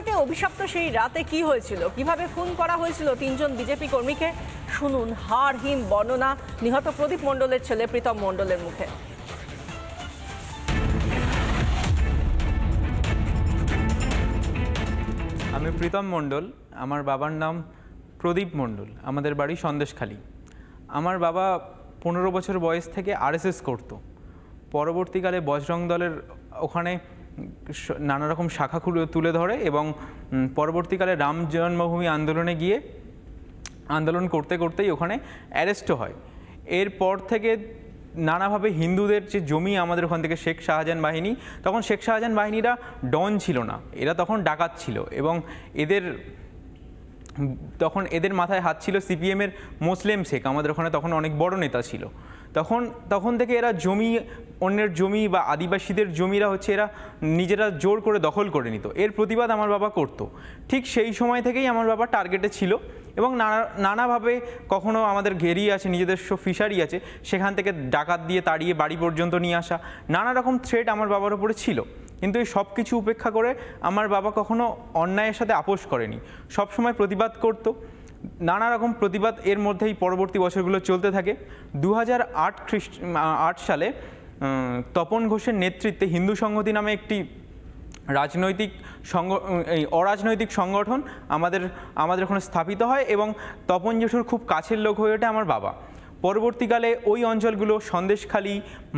রাজবাড়িতে অভিশপ্ত সেই রাতে কি হয়েছিল, কিভাবে খুন করা হয়েছিল তিনজন বিজেপি কর্মীকে, শুনুন হাড়হীন বর্ণনা নিহত প্রদীপ মণ্ডলের ছেলে প্রীতম মণ্ডলের মুখে। আমি প্রীতম মণ্ডল, আমার বাবার নাম প্রদীপ মণ্ডল, আমাদের বাড়ি সন্দেশখালী। আমার বাবা 15 বছর বয়স থেকে আরএসএস করতো। পরবর্তীকালে বজরং দলের ওখানে নানা রকম শাখা তুলে ধরে এবং পরবর্তীকালে রাম জন্মভূমি আন্দোলনে গিয়ে আন্দোলন করতে করতেই ওখানে অ্যারেস্টও হয়। এরপর থেকে নানাভাবে হিন্দুদের যে জমি আমাদের ওখান থেকে শেখ শাহজাহান বাহিনী, তখন শেখ শাহজাহান বাহিনীরা ডন ছিল না, এরা তখন ডাকাত ছিল এবং এদের মাথায় হাত ছিল সিপিএমের মোসলেম শেখ, আমাদের ওখানে তখন অনেক বড় নেতা ছিল। তখন থেকে এরা জমি, অন্যের জমি বা আদিবাসীদের জমিরা এরা নিজেরা জোর করে দখল করে নিত। এর প্রতিবাদ আমার বাবা করতো। ঠিক সেই সময় থেকেই আমার বাবা টার্গেটে ছিল এবং নানাভাবে কখনো আমাদের ঘেরি আছে, নিজস্ব ফিশারি আছে, সেখান থেকে ডাকাত দিয়ে তাড়িয়ে বাড়ি পর্যন্ত নিয়ে আসা, নানা রকম থ্রেট আমার বাবার উপরে ছিল। কিন্তু এই সব কিছু উপেক্ষা করে আমার বাবা কখনো অন্যায়ের সাথে আপোষ করেনি, সবসময় প্রতিবাদ করত। নানা রকম প্রতিবাদ এর মধ্যেই পরবর্তী বছরগুলো চলতে থাকে। 2008 সালে তপন ঘোষের নেতৃত্বে হিন্দু সংহতি নামে একটি অরাজনৈতিক সংগঠন আমাদের ওখানে স্থাপিত হয় এবং তপন জেঠুর খুব কাছের লোক হয়ে ওঠে আমার বাবা। পরবর্তীকালে ওই অঞ্চলগুলো সন্দেশখালী,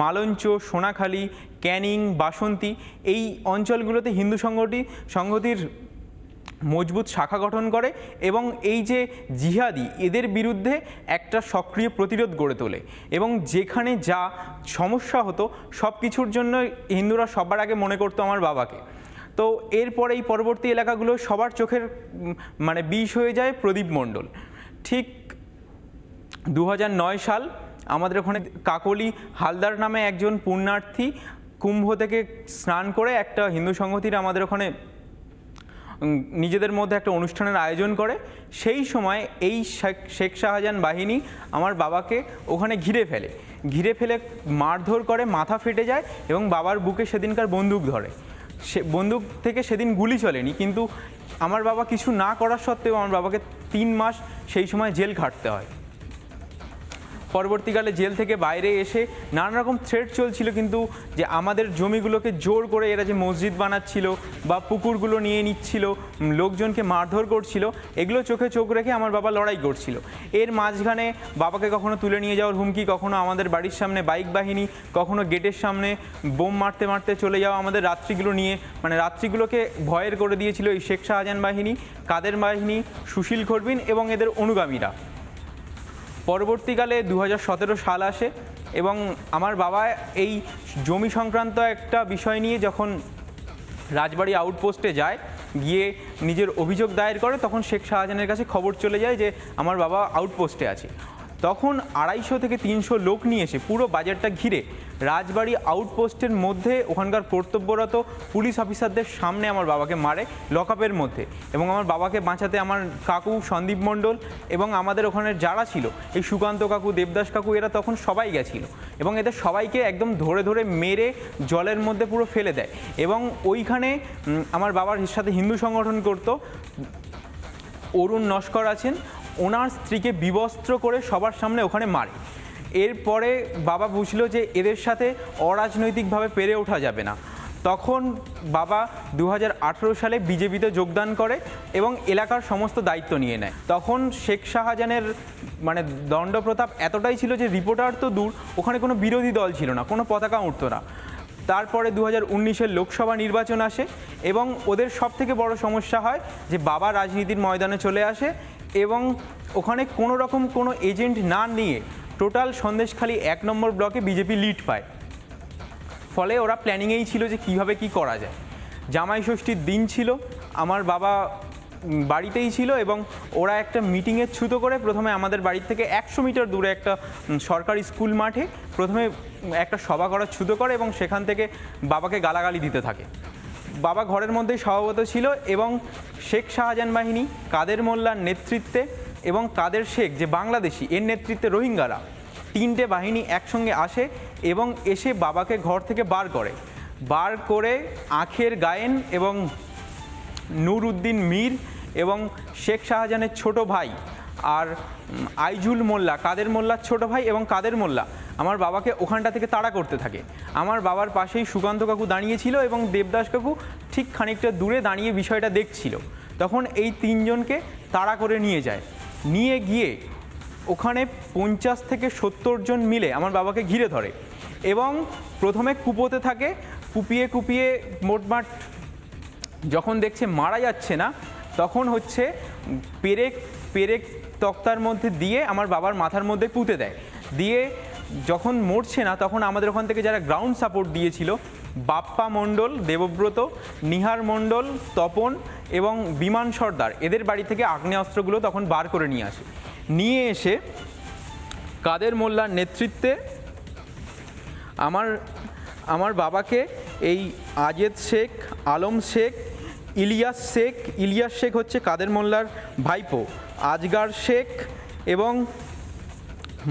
মালঞ্চ, সোনাখালী, ক্যানিং, বাসন্তী, এই অঞ্চলগুলোতে হিন্দু সংহতির মজবুত শাখা গঠন করে এবং এই যে জিহাদি, এদের বিরুদ্ধে একটা সক্রিয় প্রতিরোধ গড়ে তোলে এবং যেখানে যা সমস্যা হতো সব কিছুর জন্য হিন্দুরা সবার আগে মনে করতো আমার বাবাকে। তো এরপরে এই পরবর্তী এলাকাগুলো সবার চোখের বিষ হয়ে যায় প্রদীপ মণ্ডল। ঠিক 2009 সাল আমাদের ওখানে কাকলি হালদার নামে একজন পুণ্যার্থী কুম্ভ থেকে স্নান করে একটা হিন্দু সংহতির আমাদের ওখানে নিজেদের মধ্যে একটা অনুষ্ঠানের আয়োজন করে। সেই সময় এই শেখ শাহজাহান বাহিনী আমার বাবাকে ওখানে ঘিরে ফেলে মারধর করে, মাথা ফেটে যায় এবং বাবার বুকে সেদিনকার বন্দুক ধরে। বন্দুক থেকে সেদিন গুলি চলেনি, কিন্তু আমার বাবা কিছু না করার সত্ত্বেও আমার বাবাকে 3 মাস সেই সময় জেল খাটতে হয়। পরবর্তীকালে জেল থেকে বাইরে এসে নানা রকম থ্রেট চলছিল, কিন্তু যে আমাদের জমিগুলোকে জোর করে এরা যে মসজিদ বানাচ্ছিল বা পুকুরগুলো নিয়ে নিচ্ছিল, লোকজনকে মারধর করছিল, এগুলো চোখে চোখ রেখে আমার বাবা লড়াই করছিল। এর মাঝখানে বাবাকে কখনো তুলে নিয়ে যাওয়ার হুমকি, কখনো আমাদের বাড়ির সামনে বাইক বাহিনী, কখনো গেটের সামনে বোম মারতে মারতে চলে যাওয়া, আমাদের রাত্রিগুলোকে ভয়ের করে দিয়েছিল এই শেখ শাহজাহান বাহিনী, কাদের বাহিনী, সুশীল খরবিন এবং এদের অনুগামীরা। পরবর্তীকালে 2017 সাল আসে এবং আমার বাবা এই জমি সংক্রান্ত একটা বিষয় নিয়ে যখন রাজবাড়ি আউটপোস্টে যায়, গিয়ে নিজের অভিযোগ দায়ের করে, তখন শেখ শাহজাহানের কাছে খবর চলে যায় যে আমার বাবা আউটপোস্টে আছে। তখন 250 থেকে 300 লোক নিয়ে এসে পুরো বাজারটা ঘিরে রাজবাড়ি আউটপোস্টের মধ্যে ওখানকার কর্তব্যরত পুলিশ অফিসারদের সামনে আমার বাবাকে মারে লকআপের মধ্যে। এবং আমার বাবাকে বাঁচাতে আমার কাকু সন্দীপ মণ্ডল এবং আমাদের ওখানে যারা ছিল, এই সুকান্ত কাকু, দেবদাস কাকু, এরা তখন সবাই গেছিল এবং এদের সবাইকে একদম ধরে ধরে মেরে জলের মধ্যে পুরো ফেলে দেয়। এবং ওইখানে আমার বাবার সাথে হিন্দু সংগঠন করতো অরুণ নস্কর আছেন, ওনার স্ত্রীকে বিবস্ত্র করে সবার সামনে ওখানে মারে। এরপরে বাবা বুঝলো যে এদের সাথে অরাজনৈতিকভাবে পেরে ওঠা যাবে না। তখন বাবা 2018 সালে বিজেপিতে যোগদান করে এবং এলাকার সমস্ত দায়িত্ব নিয়ে নেয়। তখন শেখ শাহজাহানের দণ্ডপ্রতাপ এতটাই ছিল যে রিপোর্টার তো দূর, ওখানে কোনো বিরোধী দল ছিল না, কোনো পতাকা উঠত না। তারপরে 2019-এর লোকসভা নির্বাচন আসে এবং ওদের সবথেকে বড় সমস্যা হয় যে বাবা রাজনীতির ময়দানে চলে আসে এবং ওখানে কোনো রকম কোনো এজেন্ট না নিয়ে টোটাল সন্দেশখালী 1 নম্বর ব্লকে বিজেপি লিড পায়। ফলে ওরা প্ল্যানিংয়েই ছিল যে কিভাবে কি করা যায়। জামাই ষষ্ঠীর দিন ছিল, আমার বাবা বাড়িতেই ছিল এবং ওরা একটা মিটিংয়ের ছুতো করে প্রথমে আমাদের বাড়ির থেকে 100 মিটার দূরে একটা সরকারি স্কুল মাঠে প্রথমে একটা সভা করার ছুতো করে এবং সেখান থেকে বাবাকে গালাগালি দিতে থাকে। বাবা ঘরের মধ্যেই সভাপতি ছিল এবং শেখ শাহজাহান বাহিনী, কাদের মোল্লার নেতৃত্বে এবং কাদের শেখ যে বাংলাদেশি, এর নেতৃত্বে রোহিঙ্গারা 3টে বাহিনী একসঙ্গে আসে এবং এসে বাবাকে ঘর থেকে বার করে আখের গায়েন এবং নূর উদ্দিন মীর এবং শেখ শাহজাহানের ছোট ভাই আর আইজুল মোল্লা, কাদের মোল্লার ছোট ভাই এবং কাদের মোল্লা আমার বাবাকে ওখানটা থেকে তাড়া করতে থাকে। আমার বাবার পাশেই সুকান্ত কাকু দাঁড়িয়েছিল এবং দেবদাস কাকু ঠিক খানিকটা দূরে দাঁড়িয়ে বিষয়টা দেখছিল। তখন এই তিনজনকে তাড়া করে নিয়ে যায়, নিয়ে গিয়ে ওখানে 50 থেকে 70 জন মিলে আমার বাবাকে ঘিরে ধরে এবং প্রথমে কুপোতে থাকে, কুপিয়ে কুপিয়ে মোটমাট যখন দেখছে মারা যাচ্ছে না, তখন হচ্ছে পেরেক তক্তার মধ্যে দিয়ে আমার বাবার মাথার মধ্যে পুঁতে দেয়। দিয়ে যখন মরছে না, তখন আমাদের ওখান থেকে যারা গ্রাউন্ড সাপোর্ট দিয়েছিল, বাপ্পা মণ্ডল, দেবব্রত, নিহার মণ্ডল, তপন এবং বিমান সর্দার, এদের বাড়ি থেকে আগ্নেয়াস্ত্রগুলো তখন বার করে নিয়ে আসে। নিয়ে এসে কাদের মোল্লার নেতৃত্বে আমার বাবাকে এই আজেদ শেখ, আলম শেখ, ইলিয়াস শেখ হচ্ছে কাদের মোল্লার ভাইপো, আজগার শেখ এবং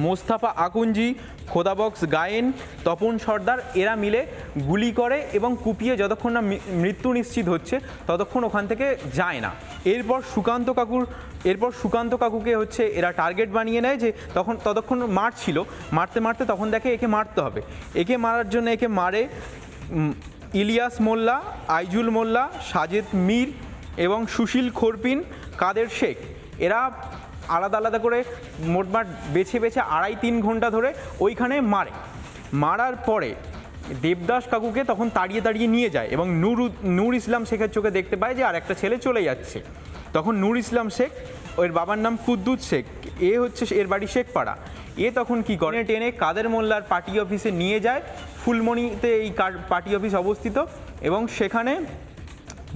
মোস্তাফা আকুঞ্জি, খোদাবক্স গায়েন, তপন সর্দার, এরা মিলে গুলি করে এবং কুপিয়ে যতক্ষণ না মৃত্যু নিশ্চিত হচ্ছে ততক্ষণ ওখান থেকে যায় না। এরপর সুকান্ত কাকুকে হচ্ছে এরা টার্গেট বানিয়ে নেয়, যে ততক্ষণ মারতে মারতে তখন দেখে একে মারতে হবে। একে মারার জন্য একে মারে ইলিয়াস মোল্লা, আইজুল মোল্লা, সাজেদ মীর এবং সুশীল খোরপিন, কাদের শেখ, এরা আলাদা আলাদা করে মোটমাট বেছে 2.5-3 ঘন্টা ধরে ওইখানে মারার পরে দেবদাস কাকুকে তখন তাড়িয়ে নিয়ে যায় এবং নূর ইসলাম শেখের চোখে দেখতে পায় যে আর একটা ছেলে চলে যাচ্ছে। তখন নূর ইসলাম শেখ, ওর বাবার নাম কুদ্দুস শেখ, এ হচ্ছে এর বাড়ি শেখপাড়া, এ তখন কি করে, টেনে কাদের মোল্লার পার্টি অফিসে নিয়ে যায়। ফুলমণিতে এই পার্টি অফিস অবস্থিত এবং সেখানে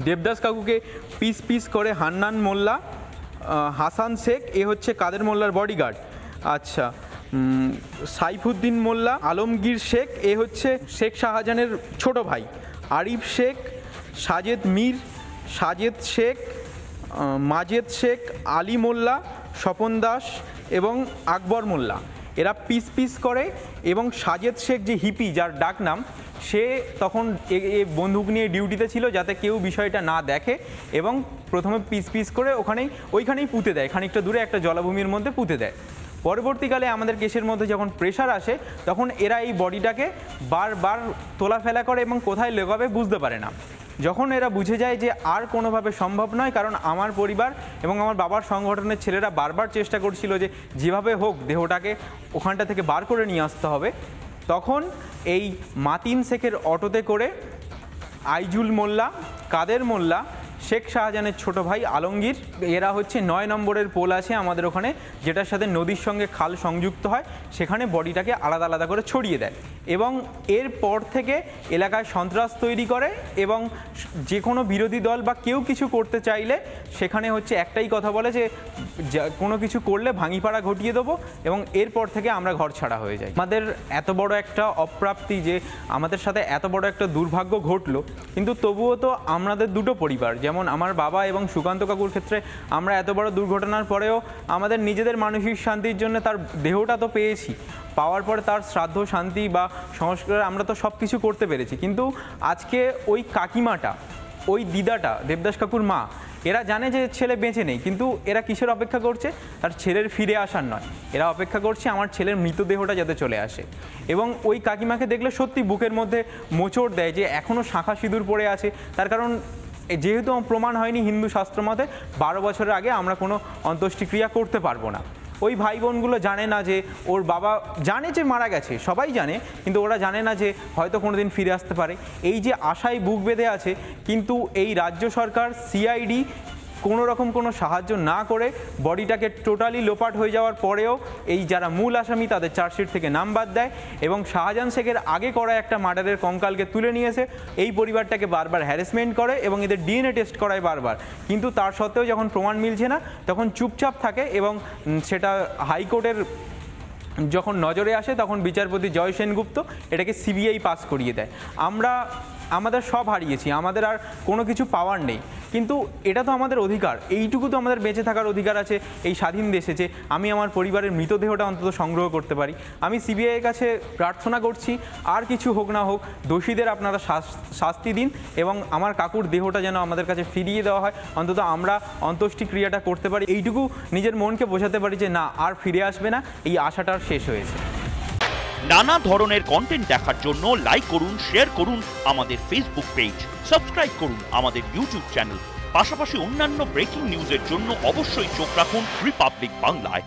দেবদাস কাকুকে পিস করে হান্নান মোল্লা, হাসান শেখ, এ হচ্ছে কাদের মোল্লার বডিগার্ড, আচ্ছা, সাইফুদ্দিন মোল্লা, আলমগীর শেখ, এ হচ্ছে শেখ শাহজাহানের ছোট ভাই, আরিফ শেখ, সাজেদ মীর, সাজেদ শেখ, মাজেদ শেখ, আলী মোল্লা, স্বপন দাস এবং আকবর মোল্লা, এরা পিস করে। এবং সাজেদ শেখ যে হিপি, যার ডাক নাম, সে তখন বন্দুক নিয়ে ডিউটিতে ছিল যাতে কেউ বিষয়টা না দেখে এবং প্রথমে পিস করে ওইখানেই পুঁতে দেয়, খানিকটা দূরে একটা জলাভূমির মধ্যে পুঁতে দেয়। পরবর্তীকালে আমাদের কেসের মধ্যে যখন প্রেশার আসে, তখন এরা এই বডিটাকে বারবার তোলাফেলা করে এবং কোথায় লেগাবে বুঝতে পারে না। যখন এরা বুঝে যায় যে আর কোনোভাবে সম্ভব নয়, কারণ আমার পরিবার এবং আমার বাবার সংগঠনের ছেলেরা বারবার চেষ্টা করছিল যে যেভাবে হোক দেহটাকে ওখানটা থেকে বার করে নিয়ে আসতে হবে, তখন এই মাতিন শেখের অটোতে করে আইজুল মোল্লা, কাদের মোল্লা, শেখ শাহজাহানের ছোট ভাই আলমগীর, এরা হচ্ছে 9 নম্বরের পোল আছে আমাদের ওখানে, যেটার সাথে নদীর সঙ্গে খাল সংযুক্ত হয়, সেখানে বডিটাকে আলাদা আলাদা করে ছড়িয়ে দেয় এবং এরপর থেকে এলাকায় সন্ত্রাস তৈরি করে এবং যে কোনো বিরোধী দল বা কেউ কিছু করতে চাইলে সেখানে হচ্ছে একটাই কথা বলে যে কোনো কিছু করলে ভাঙিপাড়া ঘটিয়ে দেবো এবং এরপর থেকে আমরা ঘর ছাড়া হয়ে যাই। আমাদের এত বড় একটা অপ্রাপ্তি, যে আমাদের সাথে এত বড় একটা দুর্ভাগ্য ঘটলো, কিন্তু তবুও তো আমাদের দুটো পরিবার, যেমন আমার বাবা এবং সুকান্ত কাকুর ক্ষেত্রে আমরা এত বড় দুর্ঘটনার পরেও আমাদের নিজেদের মানসিক শান্তির জন্য তার দেহটা তো পেয়েছি, পাওয়ার পরে তার শ্রাদ্ধ শান্তি বা সংস্কার আমরা তো সব কিছু করতে পেরেছি। কিন্তু আজকে ওই কাকিমাটা, ওই দিদাটা, দেবদাস কাকুর মা, এরা জানে যে ছেলে বেঁচে নেই, কিন্তু এরা কিসের অপেক্ষা করছে? তার ছেলের ফিরে আসার নয়, এরা অপেক্ষা করছে আমার ছেলের মৃতদেহটা যাতে চলে আসে। এবং ওই কাকিমাকে দেখলে সত্যি বুকের মধ্যে মোচড় দেয় যে এখনও শাঁখা সিঁদুর পড়ে আছে। তার কারণ যেহেতু প্রমাণ হয়নি হিন্দু শাস্ত্র মতে 12 বছরের আগে আমরা কোনো অন্ত্যেষ্টিক্রিয়া করতে পারবো না। ওই ভাই বোনগুলো জানে না যে ওর বাবা, জানে যে মারা গেছে, সবাই জানে, কিন্তু ওরা জানে না যে হয়তো কোনো দিন ফিরে আসতে পারে। এই যে আশায় বুক বেঁধে আছে, কিন্তু এই রাজ্য সরকার, সিআইডি কোনো রকম কোনো সাহায্য না করে বডিটাকে টোটালি লোপাট হয়ে যাওয়ার পরেও এই যারা মূল আসামি তাদের চার্জশিট থেকে নাম বাদ দেয় এবং শাহজাহান শেখের আগে করা একটা মার্ডারের কঙ্কালকে তুলে নিয়ে এসে এই পরিবারটাকে বারবার হ্যারাসমেন্ট করে এবং এদের ডিএনএ টেস্ট করায় বারবার। কিন্তু তার সত্ত্বেও যখন প্রমাণ মিলছে না তখন চুপচাপ থাকে এবং সেটা হাইকোর্টের যখন নজরে আসে তখন বিচারপতি জয় সেনগুপ্ত এটাকে সিবিআই পাস করিয়ে দেয়। আমরা আমাদের সব হারিয়েছি, আমাদের আর কোনো কিছু পাওয়ার নেই, কিন্তু এটা তো আমাদের অধিকার, এইটুকু তো আমাদের বেঁচে থাকার অধিকার আছে এই স্বাধীন দেশে, যে আমি আমার পরিবারের মৃতদেহটা অন্তত সংগ্রহ করতে পারি। আমি সিবিআইয়ের কাছে প্রার্থনা করছি, আর কিছু হোক না হোক, দোষীদের আপনারা শাস্তি দিন এবং আমার কাকুর দেহটা যেন আমাদের কাছে ফিরিয়ে দেওয়া হয়, অন্তত আমরা অন্ত্যেষ্টিক্রিয়াটা করতে পারি, এইটুকু নিজের মনকে বোঝাতে পারি যে না, আর ফিরে আসবে না, এই আশাটা আর শেষ হয়েছে। নানা ধরনের কন্টেন্ট দেখার জন্য লাইক করুন, শেয়ার করুন আমাদের ফেসবুক পেজ, সাবস্ক্রাইব করুন আমাদের ইউটিউব চ্যানেল। পাশাপাশি অন্যান্য ব্রেকিং নিউজের জন্য অবশ্যই চোখ রাখুন রিপাবলিক বাংলায়।